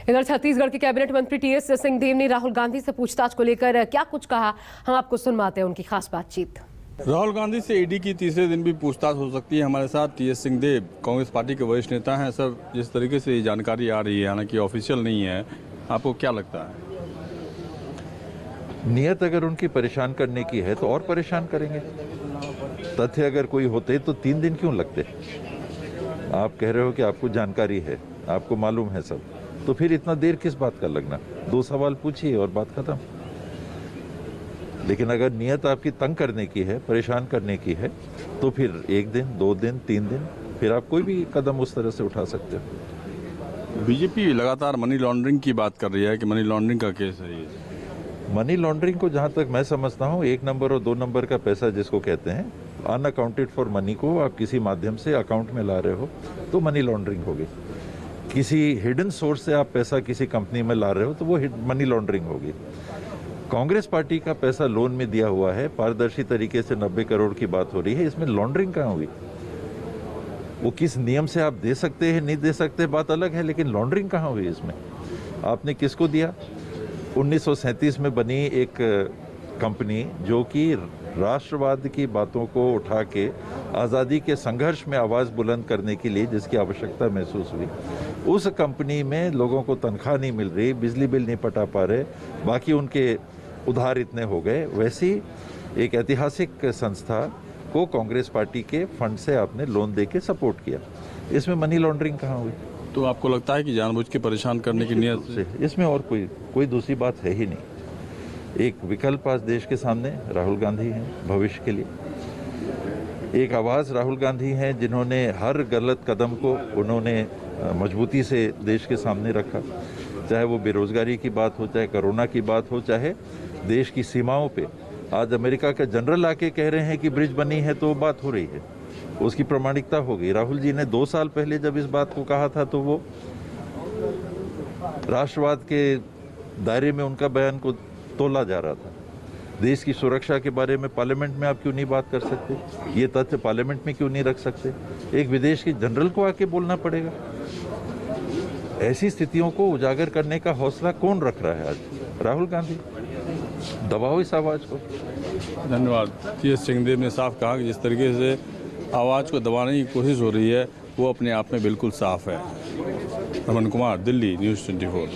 इधर छत्तीसगढ़ के कैबिनेट मंत्री टीएस सिंहदेव ने राहुल गांधी से पूछताछ को लेकर क्या कुछ कहा, हम आपको सुनवाते हैं उनकी खास बातचीत। राहुल गांधी से ईडी की तीसरे दिन भी पूछताछ हो सकती है। हमारे साथ टीएस सिंहदेव कांग्रेस पार्टी के वरिष्ठ नेता हैं। सर, जिस तरीके से ये जानकारी आ रही है, हालांकि ऑफिशियल नहीं है, आपको क्या लगता है? नियत अगर उनकी परेशान करने की है तो और परेशान करेंगे। तथ्य अगर कोई होते तो 3 दिन क्यों लगते? आप कह रहे हो कि आपको जानकारी है, आपको मालूम है सब, तो फिर इतना देर किस बात का लगना? 2 सवाल पूछिए और बात खत्म। लेकिन अगर नियत आपकी तंग करने की है, परेशान करने की है, तो फिर 1 दिन, 2 दिन, 3 दिन, फिर आप कोई भी कदम उस तरह से उठा सकते हो। बीजेपी लगातार मनी लॉन्ड्रिंग की बात कर रही है कि मनी लॉन्ड्रिंग का केस है ये। मनी लॉन्ड्रिंग को जहां तक मैं समझता हूं, 1 नंबर और 2 नंबर का पैसा जिसको कहते हैं, अनअकाउंटेड फॉर मनी को आप किसी माध्यम से अकाउंट में ला रहे हो तो मनी लॉन्ड्रिंग होगी। किसी हिडन सोर्स से आप पैसा किसी कंपनी में ला रहे हो तो वो मनी लॉन्ड्रिंग होगी। कांग्रेस पार्टी का पैसा लोन में दिया हुआ है, पारदर्शी तरीके से 90 करोड़ की बात हो रही है, इसमें लॉन्ड्रिंग कहाँ हुई? वो किस नियम से आप दे सकते हैं, नहीं दे सकते, बात अलग है, लेकिन लॉन्ड्रिंग कहाँ हुई इसमें? आपने किसको दिया? 1937 में बनी एक कंपनी जो कि राष्ट्रवाद की बातों को उठा के आज़ादी के संघर्ष में आवाज़ बुलंद करने के लिए जिसकी आवश्यकता महसूस हुई, उस कंपनी में लोगों को तनख्वाह नहीं मिल रही, बिजली बिल नहीं पटा पा रहे, बाकी उनके उधार इतने हो गए। वैसी एक ऐतिहासिक संस्था को कांग्रेस पार्टी के फंड से आपने लोन दे के सपोर्ट किया, इसमें मनी लॉन्ड्रिंग कहाँ हुई? तो आपको लगता है कि जानबूझ के परेशान करने की नियत से? इसमें और कोई दूसरी बात है ही नहीं। एक विकल्प आज देश के सामने राहुल गांधी हैं भविष्य के लिए। एक आवाज़ राहुल गांधी हैं जिन्होंने हर गलत कदम को उन्होंने मजबूती से देश के सामने रखा, चाहे वो बेरोजगारी की बात हो, चाहे कोरोना की बात हो, चाहे देश की सीमाओं पे आज अमेरिका का जनरल आके कह रहे हैं कि ब्रिज बनी है तो बात हो रही है, उसकी प्रामाणिकता हो गई। राहुल जी ने 2 साल पहले जब इस बात को कहा था तो वो राष्ट्रवाद के दायरे में उनका बयान को तोला जा रहा था। देश की सुरक्षा के बारे में पार्लियामेंट में आप क्यों नहीं बात कर सकते? ये तथ्य पार्लियामेंट में क्यों नहीं रख सकते? एक विदेश के जनरल को आके बोलना पड़ेगा। ऐसी स्थितियों को उजागर करने का हौसला कौन रख रहा है आज? राहुल गांधी। दबाओ इस आवाज को। धन्यवाद। टीएस सिंहदेव ने साफ कहा कि जिस तरीके से आवाज़ को दबाने की कोशिश हो रही है वो अपने आप में बिल्कुल साफ है। रमन कुमार, दिल्ली, न्यूज़ 24।